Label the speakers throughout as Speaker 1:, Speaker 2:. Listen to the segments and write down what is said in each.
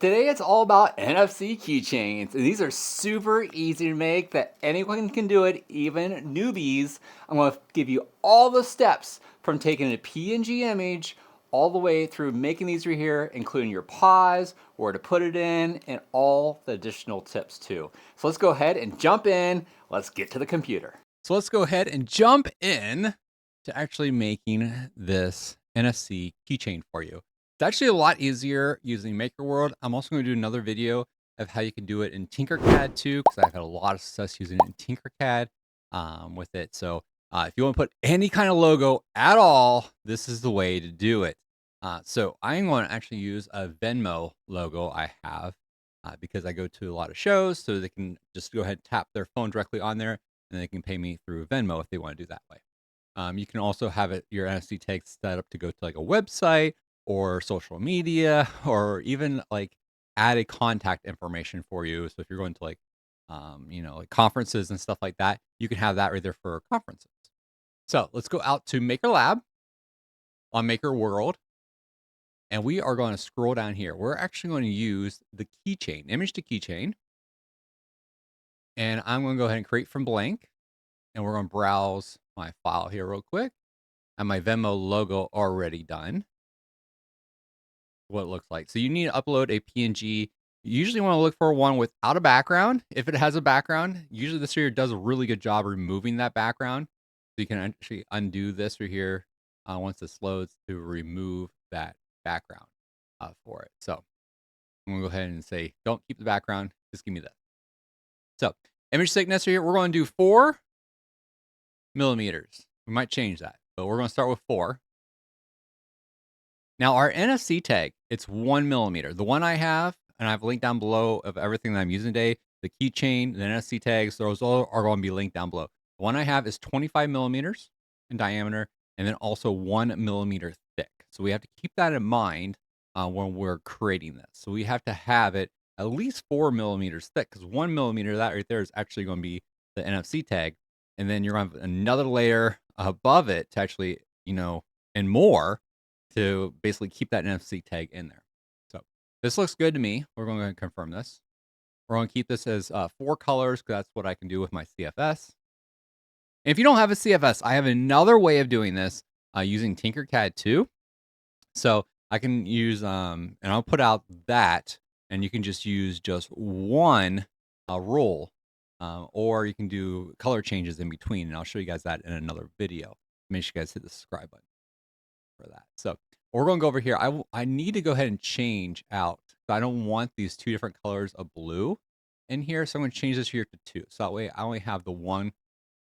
Speaker 1: Today it's all about NFC keychains, and these are super easy to make that anyone can do it, even newbies. I'm going to give you all the steps from taking a PNG image all the way through making these right here, including your pause, where to put it in, and all the additional tips too. So let's go ahead and jump in. Let's get to the computer.
Speaker 2: So let's go ahead and jump in to actually making this NFC keychain for you. It's actually a lot easier using MakerWorld. I'm also going to do another video of how you can do it in Tinkercad too, because I've had a lot of success using it in Tinkercad with it. So if you want to put any kind of logo at all, this is the way to do it. So I'm going to actually use a Venmo logo I have because I go to a lot of shows, so they can just go ahead and tap their phone directly on there and they can pay me through Venmo if they want to do that way. You can also have it your NFC tags set up to go to like a website or social media, or even like added contact information for you. So if you're going to like, like conferences and stuff like that, you can have that right there for conferences. So let's go out to Maker Lab on Maker World, and we are going to scroll down here. We're actually going to use the keychain, image to keychain, and I'm going to go ahead and create from blank. And we're going to browse my file here real quick. And my Venmo logo already done. What it looks like. So you need to upload a PNG. You usually want to look for one without a background. If it has a background, usually this here does a really good job removing that background. So you can actually undo this right here once this loads to remove that background for it. So I'm going to go ahead and say, don't keep the background. Just give me this. So image thickness here, we're going to do 4 millimeters. We might change that, but we're going to start with 4. Now our NFC tag, it's 1 millimeter. The one I have, and I've linked down below of everything that I'm using today, the keychain, the NFC tags, those all are going to be linked down below. The one I have is 25 millimeters in diameter, and then also 1 millimeter thick. So we have to keep that in mind when we're creating this. So we have to have it at least 4 millimeters thick, because 1 millimeter, that right there is actually going to be the NFC tag. And then you're going to have another layer above it to actually, and more to basically keep that NFC tag in there. So this looks good to me. We're going to confirm this. We're going to keep this as 4 colors because that's what I can do with my CFS. And if you don't have a CFS, I have another way of doing this using Tinkercad too. So I can use, and I'll put out that, and you can just use just one roll, or you can do color changes in between. And I'll show you guys that in another video. Make sure you guys hit the subscribe button for that. So we're going to go over here. I need to go ahead and change out. So I don't want these 2 different colors of blue in here. So I'm going to change this here to 2. So that way I only have the one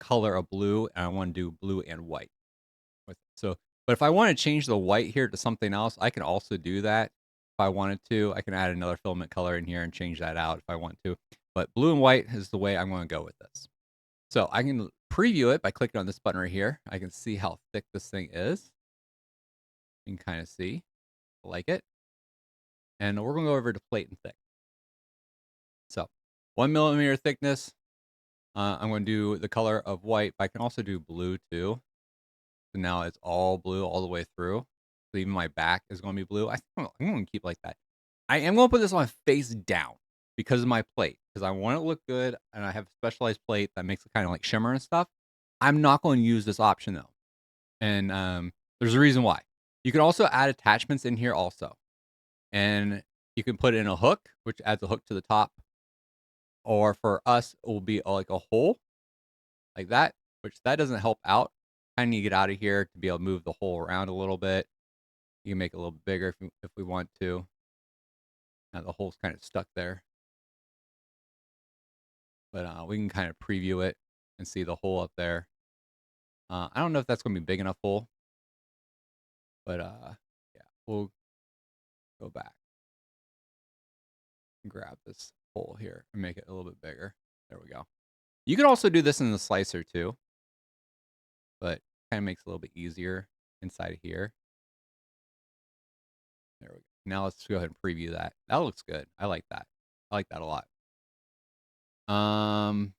Speaker 2: color of blue, and I want to do blue and white with it. So, but if I want to change the white here to something else, I can also do that. If I wanted to, I can add another filament color in here and change that out if I want to. But blue and white is the way I'm going to go with this. So I can preview it by clicking on this button right here. I can see how thick this thing is. You can kind of see. I like it. And we're going to go over to plate and thick. So 1 millimeter thickness. I'm going to do the color of white, but I can also do blue too. So now it's all blue all the way through. So even my back is going to be blue. I'm going to keep like that. I am going to put this on face down because of my plate, because I want it to look good, and I have a specialized plate that makes it kind of like shimmer and stuff. I'm not going to use this option though. And there's a reason why. You can also add attachments in here also. And you can put in a hook, which adds a hook to the top. Or for us, it will be like a hole like that, which that doesn't help out. I need to get out of here to be able to move the hole around a little bit. You can make it a little bigger if we want to. Now the hole's kind of stuck there. But we can kind of preview it and see the hole up there. I don't know if that's going to be big enough hole. But yeah, we'll go back and grab this hole here and make it a little bit bigger. There we go. You could also do this in the slicer too, but kind of makes it a little bit easier inside of here. There we go. Now let's go ahead and preview that. That looks good. I like that. I like that a lot. Other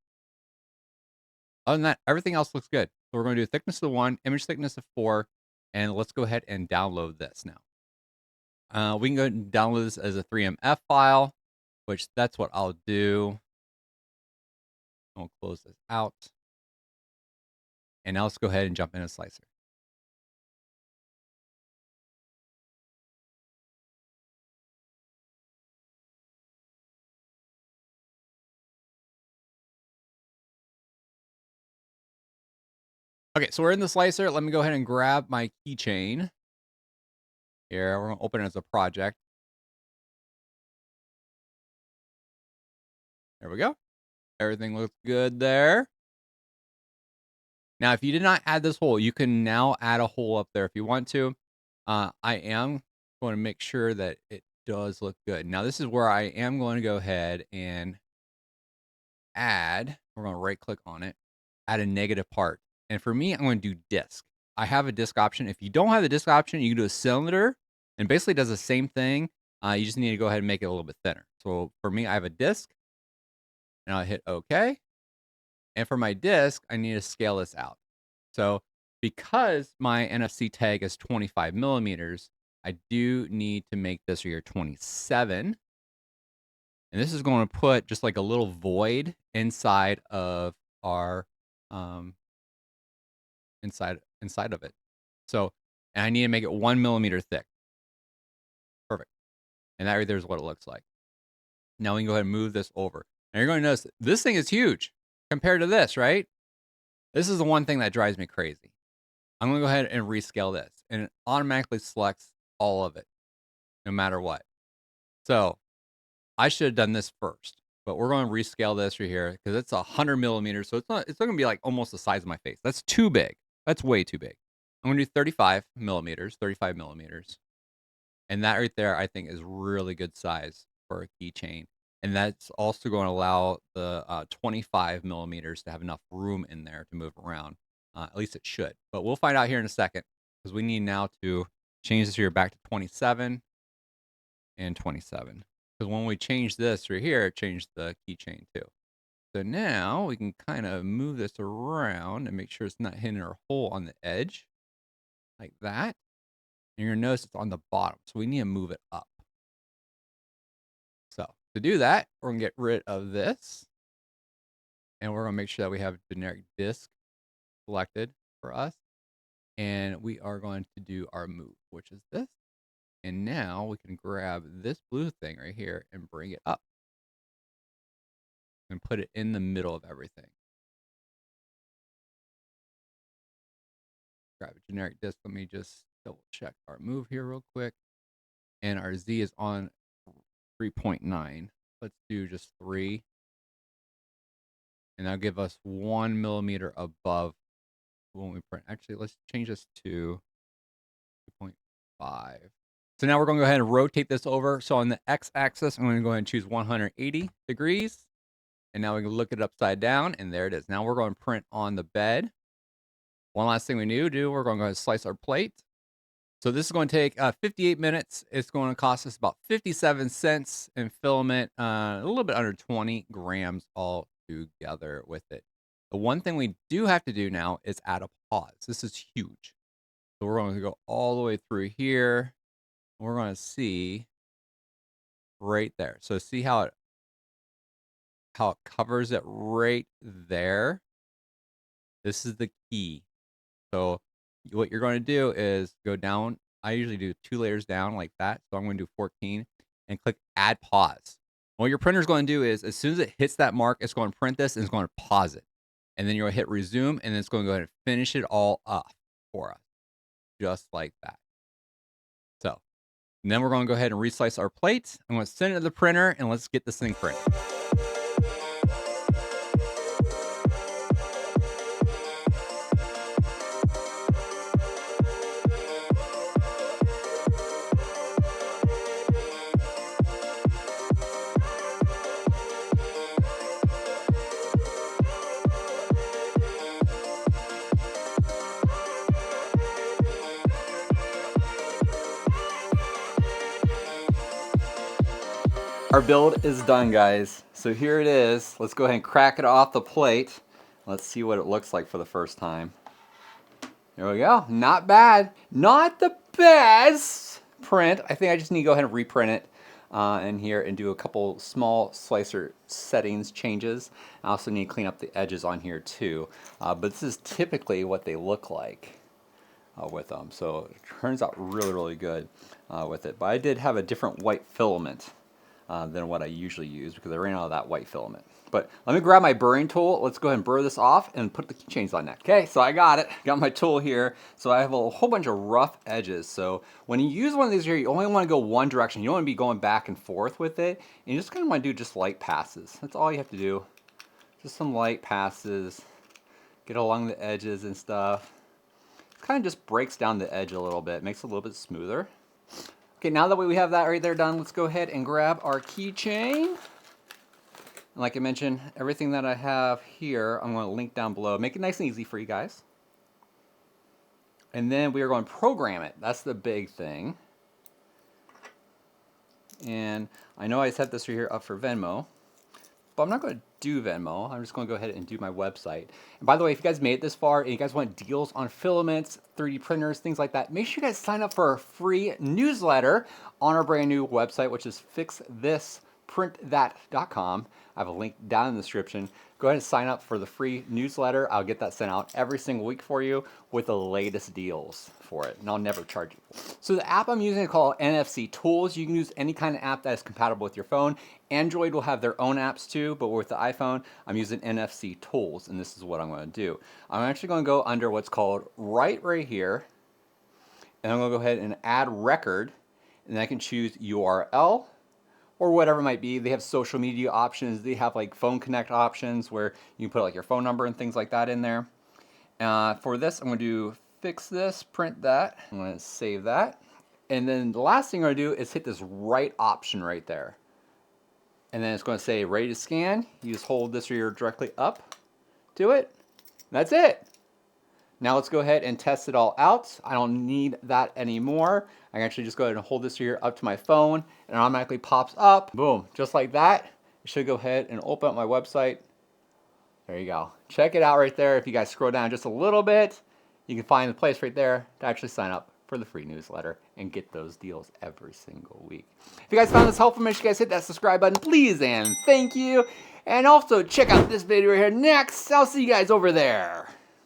Speaker 2: than that, everything else looks good. So we're going to do thickness of 1, image thickness of 4, and let's go ahead and download this now. We can go and download this as a 3MF file, which that's what I'll do. I'll close this out. And now let's go ahead and jump in a slicer. Okay, so we're in the slicer. Let me go ahead and grab my keychain. Here, we're going to open it as a project. There we go. Everything looks good there. Now, if you did not add this hole, you can now add a hole up there if you want to. I am going to make sure that it does look good. Now, this is where I am going to go ahead and add, we're going to right click on it, add a negative part. And for me, I'm going to do disc. I have a disc option. If you don't have the disc option, you can do a cylinder and basically does the same thing. You just need to go ahead and make it a little bit thinner. So for me, I have a disc and I'll hit OK. And for my disc, I need to scale this out. So because my NFC tag is 25 millimeters, I do need to make this here 27. And this is going to put just like a little void inside of our inside of it. So, and I need to make it 1 millimeter thick. Perfect. And that right there is what it looks like. Now we can go ahead and move this over. And you're going to notice this thing is huge compared to this, right? This is the one thing that drives me crazy. I'm going to go ahead and rescale this, and it automatically selects all of it, no matter what. So I should have done this first, but we're going to rescale this right here because it's 100 millimeters. So it's not going to be like almost the size of my face. That's too big. That's way too big. I'm going to do 35 millimeters. And that right there, I think is really good size for a keychain. And that's also going to allow the 25 millimeters to have enough room in there to move around. At least it should. But we'll find out here in a second because we need now to change this here back to 27 and 27. Because when we change this right here, it changed the keychain too. So now we can kind of move this around and make sure it's not hitting our hole on the edge like that. And you're going to notice it's on the bottom. So we need to move it up. So to do that, we're going to get rid of this. And we're going to make sure that we have generic disk selected for us. And we are going to do our move, which is this. And now we can grab this blue thing right here and bring it up. And put it in the middle of everything. Grab a generic disk. Let me just double check our move here real quick. And our Z is on 3.9. Let's do just 3. And that'll give us 1 millimeter above when we print. Actually, let's change this to 2.5. So now we're going to go ahead and rotate this over. So on the x-axis, I'm going to go ahead and choose 180 degrees. And now we can look it upside down, and there it is. Now we're going to print on the bed. One last thing we need to do, we're going to go ahead and slice our plate. So this is going to take 58 minutes. It's going to cost us about 57 cents in filament, a little bit under 20 grams all together with it. The one thing we do have to do now is add a pause. This is huge. So we're going to go all the way through here. We're going to see right there. So see how it covers it right there. This is the key. So what you're going to do is go down. I usually do 2 layers down like that. So I'm going to do 14 and click add pause. What your printer is going to do is as soon as it hits that mark, it's going to print this and it's going to pause it. And then you're going to hit resume and then it's going to go ahead and finish it all up for us. Just like that. So and then we're going to go ahead and reslice our plate. I'm going to send it to the printer and let's get this thing printed.
Speaker 1: Our build is done, guys. So here it is. Let's go ahead and crack it off the plate. Let's see what it looks like for the first time. There we go. Not bad. Not the best, print. I think I just need to go ahead and reprint it in here and do a couple small slicer settings changes. I also need to clean up the edges on here too. But this is typically what they look like with them. So it turns out really, really good with it. But I did have a different white filament than what I usually use because I ran out of that white filament. But let me grab my burring tool. Let's go ahead and burr this off and put the keychains on next. Okay, so I got it. Got my tool here. So I have a whole bunch of rough edges. So when you use one of these here, you only want to go one direction. You don't want to be going back and forth with it. And you just kind of want to do just light passes. That's all you have to do. Just some light passes. Get along the edges and stuff. It kind of just breaks down the edge a little bit. Makes it a little bit smoother. Okay, now that we have that right there done, let's go ahead and grab our keychain. And like I mentioned, everything that I have here, I'm going to link down below. Make it nice and easy for you guys. And then we are going to program it. That's the big thing. And I know I set this right here up for Venmo, but I'm not going to do Venmo. I'm just going to go ahead and do my website. And by the way, if you guys made it this far and you guys want deals on filaments, 3D printers, things like that, make sure you guys sign up for a free newsletter on our brand new website, which is fixthisprintthat.com. I have a link down in the description. Go ahead and sign up for the free newsletter. I'll get that sent out every single week for you with the latest deals for it, and I'll never charge you. So the app I'm using is called NFC Tools. You can use any kind of app that is compatible with your phone. Android will have their own apps too, but with the iPhone, I'm using NFC Tools, and this is what I'm going to do. I'm actually going to go under what's called right here, and I'm going to go ahead and add record, and I can choose URL, or whatever it might be. They have social media options. They have like phone connect options where you can put like your phone number and things like that in there. For this, I'm going to do fix this, print that. I'm going to save that. And then the last thing I'm going to do is hit this right option right there. And then it's going to say ready to scan. You just hold this here directly up to it. That's it. Now let's go ahead and test it all out. I don't need that anymore. I can actually just go ahead and hold this here up to my phone and it automatically pops up. Boom, just like that. It should go ahead and open up my website. There you go. Check it out right there. If you guys scroll down just a little bit, you can find the place right there to actually sign up for the free newsletter and get those deals every single week. If you guys found this helpful, make sure you guys hit that subscribe button, please, and thank you. And also check out this video right here next. I'll see you guys over there.